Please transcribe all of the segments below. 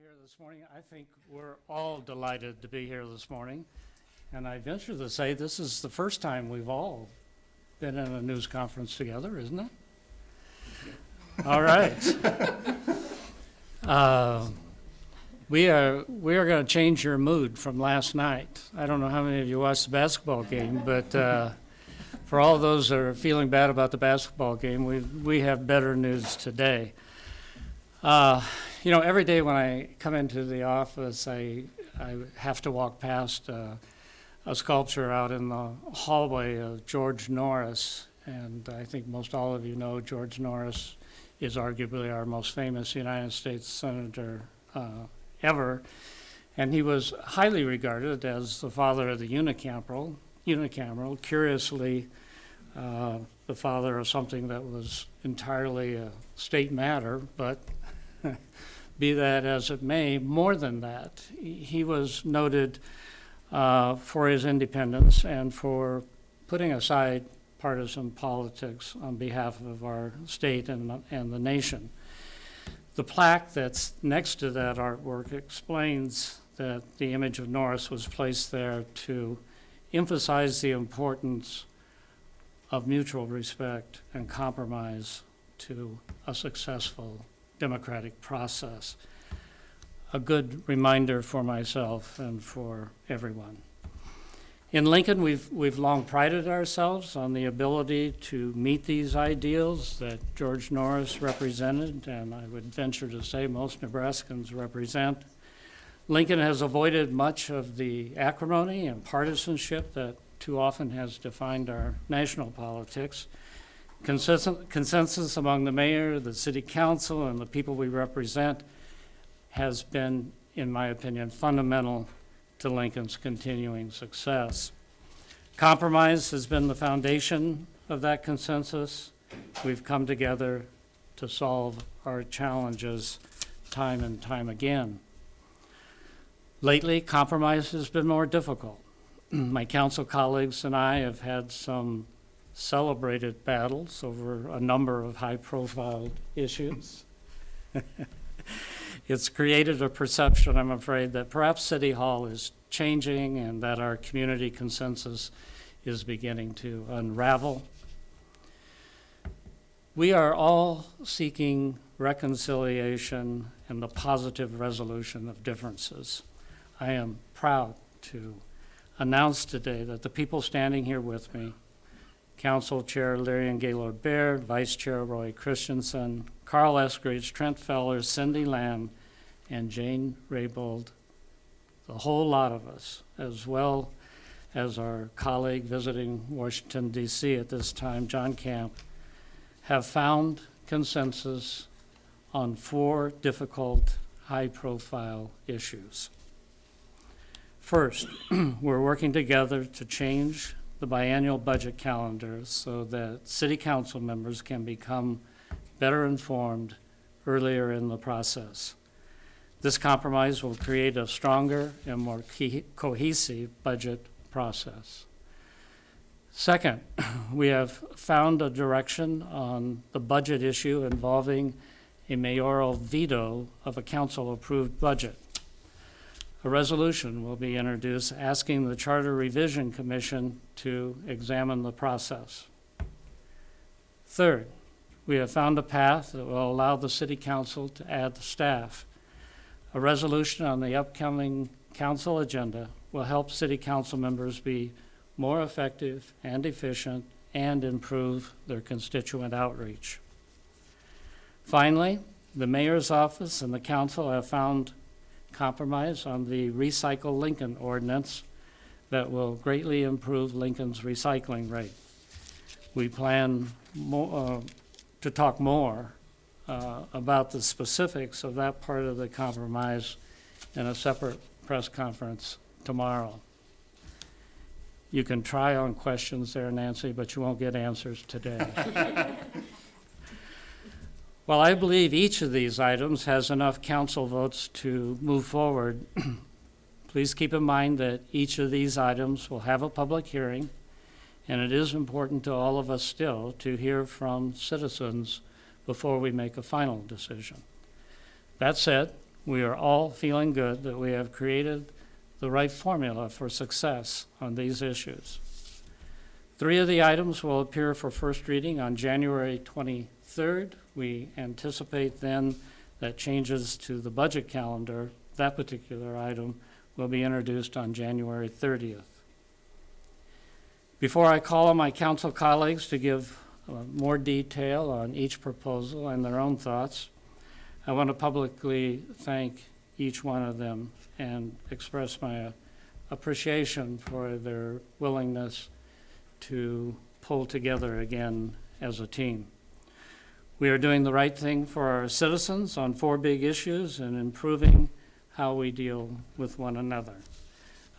here this morning. I think we're all delighted to be here this morning. And I venture to say this is the first time we've all been in a news conference together, isn't it? All right. We are going to change your mood from last night. I don't know how many of you watched the basketball game, but for all those that are feeling bad about the basketball game, we have better news today. Every day when I come into the office, I have to walk past a sculpture out in the hallway of George Norris. And I think most all of you know George Norris is arguably our most famous United States senator ever. And he was highly regarded as the father of the unicameral, curiously the father of something that was entirely a state matter, but be that as it may, more than that, he was noted for his independence and for putting aside partisan politics on behalf of our state and the nation. The plaque that's next to that artwork explains that the image of Norris was placed there to emphasize the importance of mutual respect and compromise to a successful democratic process. A good reminder for myself and for everyone. In Lincoln, we've long prided ourselves on the ability to meet these ideals that George Norris represented, and I would venture to say most Nebraskans represent. Lincoln has avoided much of the acrimony and partisanship that too often has defined our national politics. Consensus among the mayor, the city council, and the people we represent has been, in my opinion, fundamental to Lincoln's continuing success. Compromise has been the foundation of that consensus. We've come together to solve our challenges time and time again. Lately, compromise has been more difficult. My council colleagues and I have had some celebrated battles over a number of high-profile issues. It's created a perception, I'm afraid, that perhaps City Hall is changing and that our community consensus is beginning to unravel. We are all seeking reconciliation and the positive resolution of differences. I am proud to announce today that the people standing here with me, Council Chair Larian Gaylord Baird, Vice Chair Roy Christensen, Carl Eskridge, Trent Feller, Cindy Lamb, and Jane Raybould, the whole lot of us, as well as our colleague visiting Washington, D.C. at this time, John Camp, have found consensus on 4 difficult, high-profile issues. First, we're working together to change the biannual budget calendar so that city council members can become better informed earlier in the process. This compromise will create a stronger and more cohesive budget process. Second, we have found a direction on the budget issue involving a mayoral veto of a council-approved budget. A resolution will be introduced asking the Charter Revision Commission to examine the process. Third, we have found a path that will allow the City Council to add staff. A resolution on the upcoming council agenda will help City Council members be more effective and efficient and improve their constituent outreach. Finally, the Mayor's Office and the Council have found compromise on the Recycle Lincoln ordinance that will greatly improve Lincoln's recycling rate. We plan to talk more about the specifics of that part of the compromise in a separate press conference tomorrow. You can try on questions there, Nancy, but you won't get answers today. While I believe each of these items has enough council votes to move forward, please keep in mind that each of these items will have a public hearing, and it is important to all of us still to hear from citizens before we make a final decision. That said, We are all feeling good that we have created the right formula for success on these issues. 3 of the items will appear for first reading on January 23rd. We anticipate then that changes to the budget calendar, that particular item, will be introduced on January 30th. Before I call on my council colleagues to give more detail on each proposal and their own thoughts, I want to publicly thank each one of them and express my appreciation for their willingness to pull together again as a team. We are doing the right thing for our citizens on 4 big issues and improving how we deal with one another.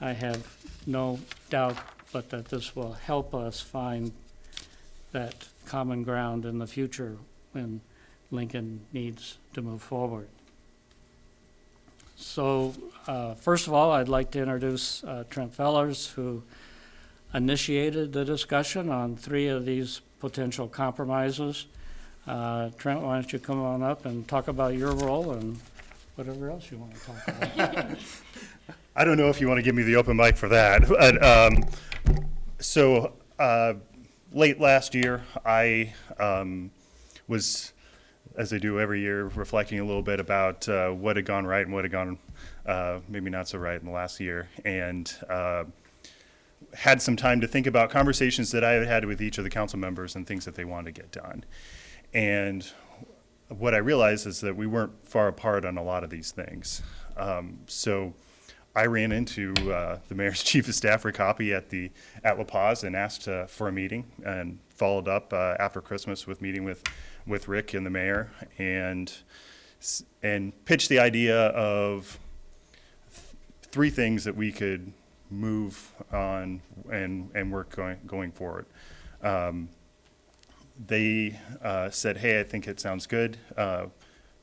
I have no doubt but that this will help us find that common ground in the future when Lincoln needs to move forward. So first of all, I'd like to introduce Trent Fellers, who initiated the discussion on 3 of these potential compromises. Trent, why don't you come on up and talk about your role and whatever else you want to talk about. I don't know if you want to give me the open mic for that. But, late last year, I was, as I do every year, reflecting a little bit about what had gone right and what had gone maybe not so right in the last year, and had some time to think about conversations that I had had with each of the council members and things that they wanted to get done. And what I realized is that we weren't far apart on a lot of these things. So I ran into the mayor's chief of staff, Rick Hoppe, at La Paz and asked for a meeting, and followed up after Christmas with meeting with Rick and the mayor, and pitched the idea of 3 things that we could move on and work going forward. They said, hey, I think it sounds good.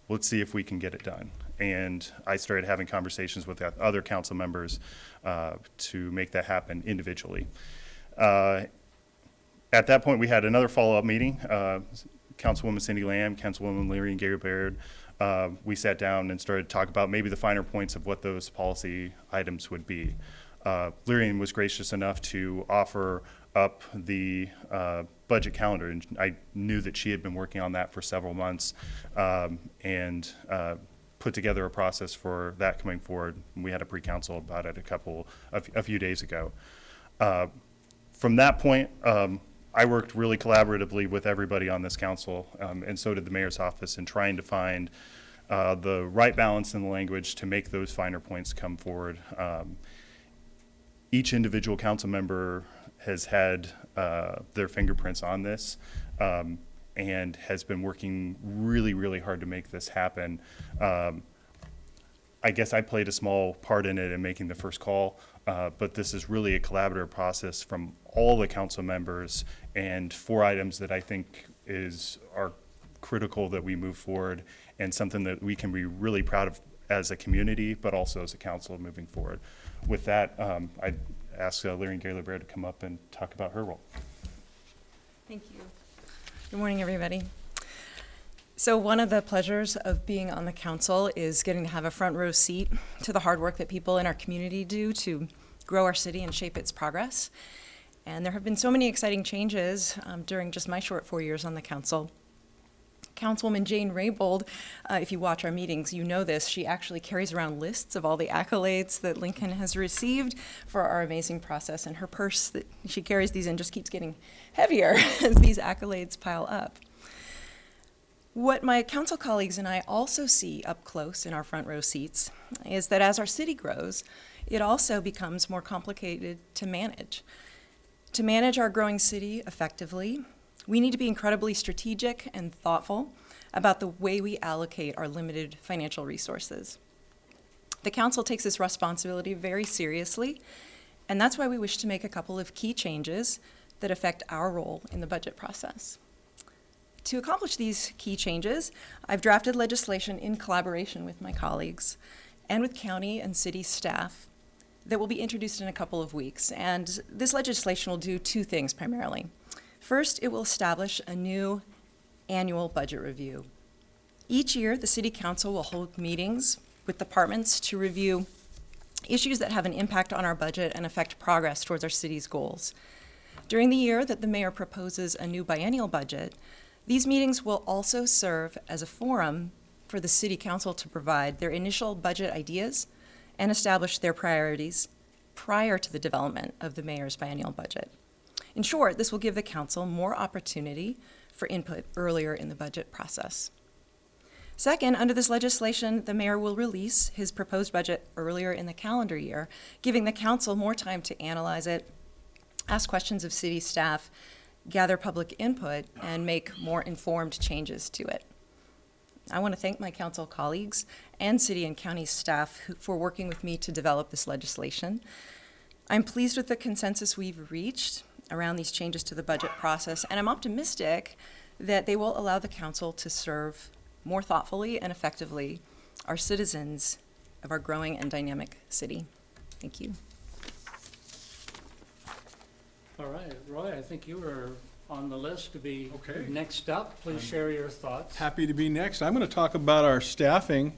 Let's see if we can get it done. And I started having conversations with other council members to make that happen individually. At that point, we had another follow-up meeting. Councilwoman Cindy Lamb, Councilwoman Leary and Gary Baird, we sat down and started to talk about maybe the finer points of what those policy items would be. Leary was gracious enough to offer up the budget calendar, and I knew that she had been working on that for several months, and put together a process for that coming forward. We had a pre-council about it a few days ago. From that point, I worked really collaboratively with everybody on this council, and so did the mayor's office, in trying to find the right balance in the language to make those finer points come forward. Each individual council member has had their fingerprints on this, and has been working really, really hard to make this happen. I guess I played a small part in it in making the first call, but this is really a collaborative process from all the council members, and 4 items that I think are critical that we move forward, and something that we can be really proud of as a community, but also as a council moving forward. With that, I'd ask Leary and Gary Baird to come up and talk about her role. Thank you. Good morning, everybody. So one of the pleasures of being on the council is getting to have a front row seat to the hard work that people in our community do to grow our city and shape its progress. And there have been so many exciting changes during just my short 4 years on the council. Councilwoman Jane Raybould, if you watch our meetings, you know this. She actually carries around lists of all the accolades that Lincoln has received for our amazing process, and her purse that she carries these in just keeps getting heavier as these accolades pile up. What my council colleagues and I also see up close in our front row seats is that as our city grows, it also becomes more complicated to manage. To manage our growing city effectively, we need to be incredibly strategic and thoughtful about the way we allocate our limited financial resources. The council takes this responsibility very seriously, and that's why we wish to make a couple of key changes that affect our role in the budget process. To accomplish these key changes, I've drafted legislation in collaboration with my colleagues and with county and city staff that will be introduced in a couple of weeks. And this legislation will do 2 things primarily. First, it will establish a new annual budget review. Each year, the City Council will hold meetings with departments to review issues that have an impact on our budget and affect progress towards our city's goals. During the year that the mayor proposes a new biennial budget, these meetings will also serve as a forum for the city council to provide their initial budget ideas and establish their priorities prior to the development of the mayor's biennial budget. In short, this will give the council more opportunity for input earlier in the budget process. Second, under this legislation, the mayor will release his proposed budget earlier in the calendar year, giving the council more time to analyze it, ask questions of city staff, gather public input, and make more informed changes to it. I want to thank my council colleagues and city and county staff for working with me to develop this legislation. I'm pleased with the consensus we've reached around these changes to the budget process, and I'm optimistic that they will allow the council to serve more thoughtfully and effectively our citizens of our growing and dynamic city. Thank you. All right, Roy, I think you were on the list to be Okay. next up. Please share your thoughts. Happy to be next. I'm going to talk about our staffing.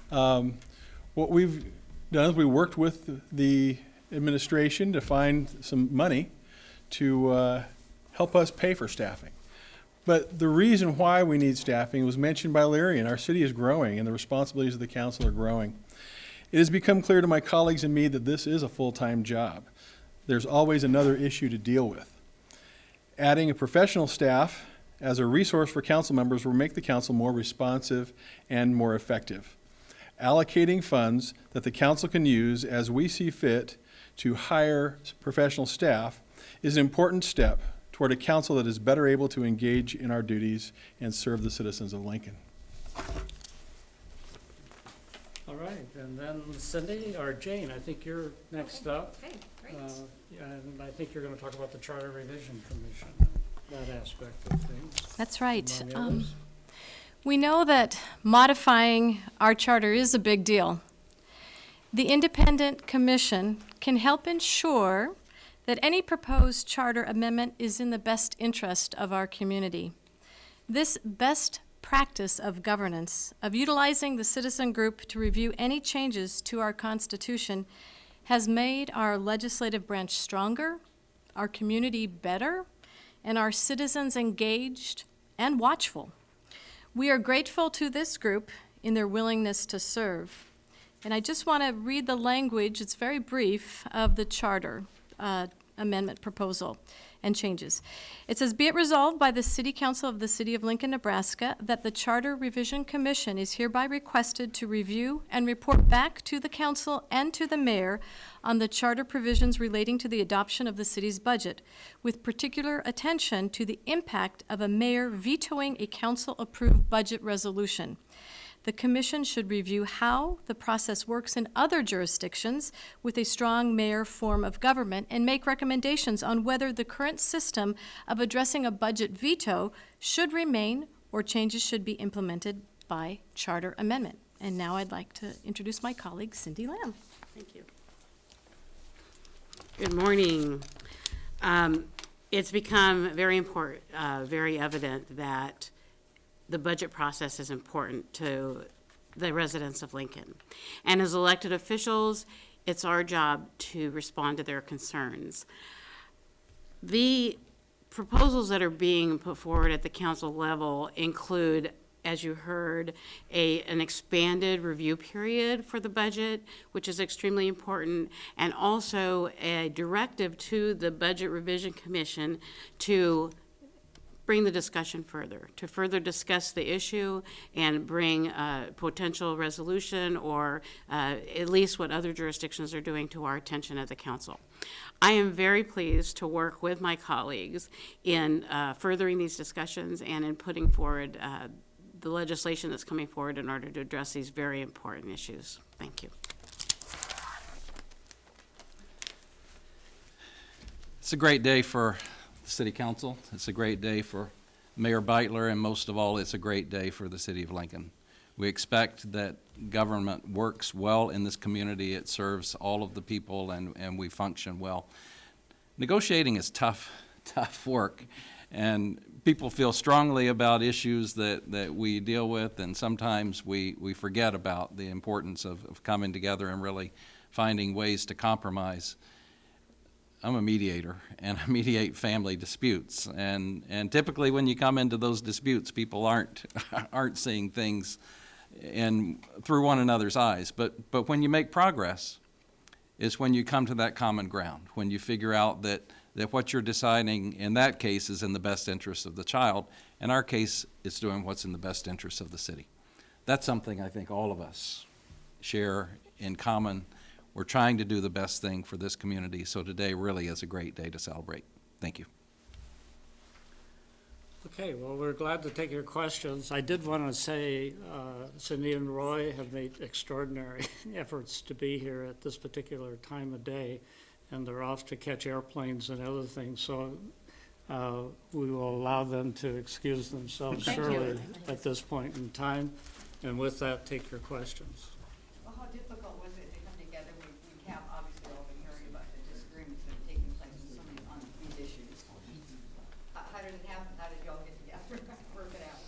What we've done is we worked with the administration to find some money to help us pay for staffing. But the reason why we need staffing was mentioned by Larry, and our city is growing and the responsibilities of the council are growing. It has become clear to my colleagues and me that this is a full-time job. There's always another issue to deal with. Adding a professional staff as a resource for council members will make the council more responsive and more effective. Allocating funds that the council can use as we see fit to hire professional staff is an important step toward a council that is better able to engage in our duties and serve the citizens of Lincoln. All right, and then Cindy, or Jane, I think you're next up. Okay, great. And I think you're going to talk about the Charter Revision Commission, that aspect of things. That's right. among others. We know that modifying our charter is a big deal. The Independent Commission can help ensure that any proposed charter amendment is in the best interest of our community. This best practice of governance, of utilizing the citizen group to review any changes to our Constitution, has made our legislative branch stronger, our community better, and our citizens engaged and watchful. We are grateful to this group in their willingness to serve. And I just want to read the language, it's very brief, of the charter amendment proposal and changes. It says, "Be it resolved by the City Council of the City of Lincoln, Nebraska, that the Charter Revision Commission is hereby requested to review and report back to the council and to the mayor on the charter provisions relating to the adoption of the city's budget, with particular attention to the impact of a mayor vetoing a council-approved budget resolution. The commission should review how the process works in other jurisdictions with a strong mayor form of government and make recommendations on whether the current system of addressing a budget veto should remain or changes should be implemented by charter amendment." And now I'd like to introduce my colleague, Cindy Lamb. Thank you. Good morning. It's become very important, very evident that the budget process is important to the residents of Lincoln. And as elected officials, it's our job to respond to their concerns. The proposals that are being put forward at the council level include, as you heard, an expanded review period for the budget, which is extremely important, and also a directive to the Budget Revision Commission to bring the discussion further, to further discuss the issue and bring a potential resolution or at least what other jurisdictions are doing to our attention at the council. I am very pleased to work with my colleagues in furthering these discussions and in putting forward the legislation that's coming forward in order to address these very important issues. Thank you. It's a great day for the City Council. It's a great day for Mayor Beitler, and most of all, it's a great day for the City of Lincoln. We expect that government works well in this community. It serves all of the people, and we function well. Negotiating is tough work, and people feel strongly about issues that we deal with, and sometimes we forget about the importance of coming together and really finding ways to compromise. I'm a mediator, and I mediate family disputes, and typically when you come into those disputes, people aren't seeing things through one another's eyes. But when you make progress, is when you come to that common ground, when you figure out that what you're deciding in that case is in the best interest of the child. In our case, it's doing what's in the best interest of the city. That's something I think all of us share in common. We're trying to do the best thing for this community, so today really is a great day to celebrate. Thank you. Okay, well, we're glad to take your questions. I did want to say Cindy and Roy have made extraordinary efforts to be here at this particular time of day, and they're off to catch airplanes and other things, so we will allow them to excuse themselves shortly at this point in time. And with that, take your questions. Well, how difficult was it to come together? We have obviously all been hearing about the disagreements that have taken place in some of on these issues. How did it happen? How did y'all get together, work it out?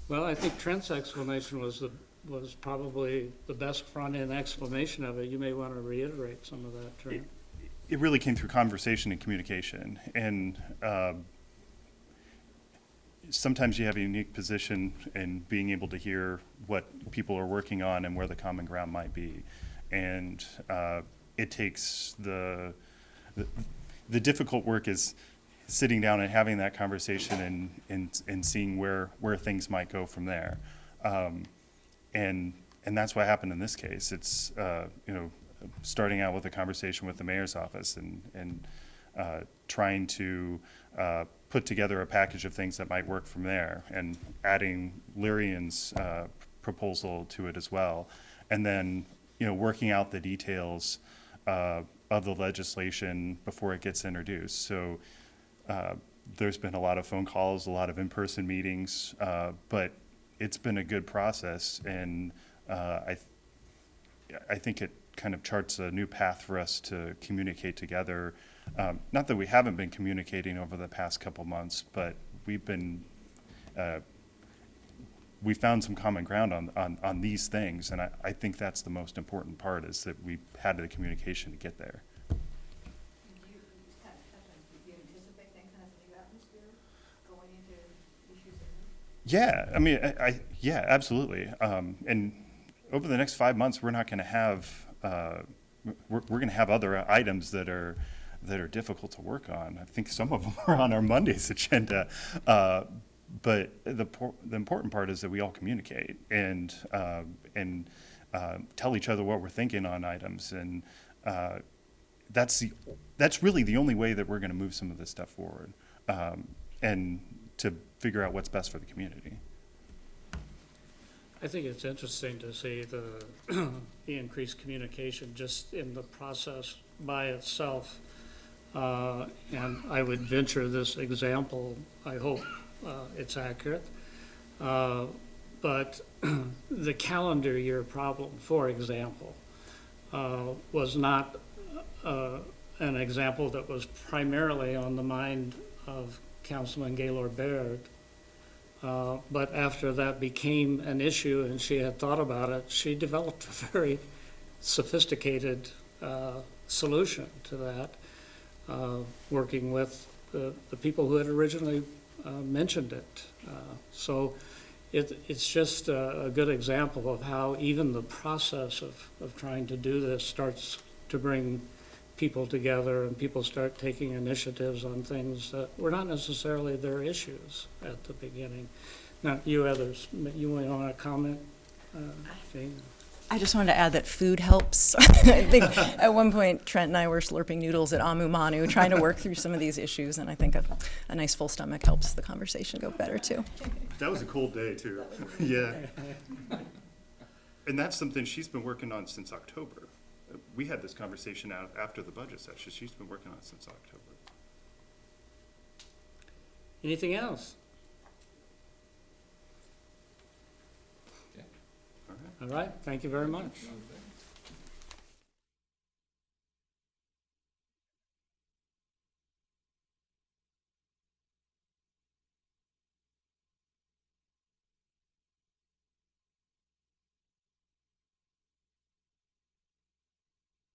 Well, I think Trent's explanation was probably the best front-end explanation of it. You may want to reiterate some of that, Trent. It really came through conversation and communication, and sometimes you have a unique position in being able to hear what people are working on and where the common ground might be. And it takes the difficult work is sitting down and having that conversation and seeing where things might go from there. And that's what happened in this case. It's starting out with a conversation with the mayor's office and trying to put together a package of things that might work from there, and adding Lyrian's proposal to it as well. And then, working out the details of the legislation before it gets introduced. So there's been a lot of phone calls, a lot of in-person meetings, but it's been a good process, and I think it kind of charts a new path for us to communicate together. Not that we haven't been communicating over the past couple months, but we found some common ground on these things, and I think that's the most important part, is that we had the communication to get there. Do you kind of touch on, do you anticipate that kind of new atmosphere going into issues? Yeah, I mean, yeah, absolutely. And over the next 5 months, we're not going to have we're going to have other items that are difficult to work on. I think some of them are on our Monday's agenda. But the important part is that we all communicate and tell each other what we're thinking on items, and that's really the only way that we're going to move some of this stuff forward, and to figure out what's best for the community. I think it's interesting to see the increased communication just in the process by itself. And I would venture this example, I hope it's accurate, but the calendar year problem, for example, was not an example that was primarily on the mind of Councilman Gaylord Baird. But after that became an issue and she had thought about it, she developed a very sophisticated solution to that, working with the people who had originally mentioned it. So it's just a good example of how even the process of trying to do this starts to bring people together, and people start taking initiatives on things that were not necessarily their issues at the beginning. Now, you others, you want to comment, Jane? I just wanted to add that food helps. I think at one point Trent and I were slurping noodles at Amu Manu trying to work through some of these issues, and I think a nice full stomach helps the conversation go better too. That was a cool day too. Yeah. And that's something she's been working on since October. We had this conversation out after the budget session. She's been working on it since October. Anything else? Okay. All right, thank you very much.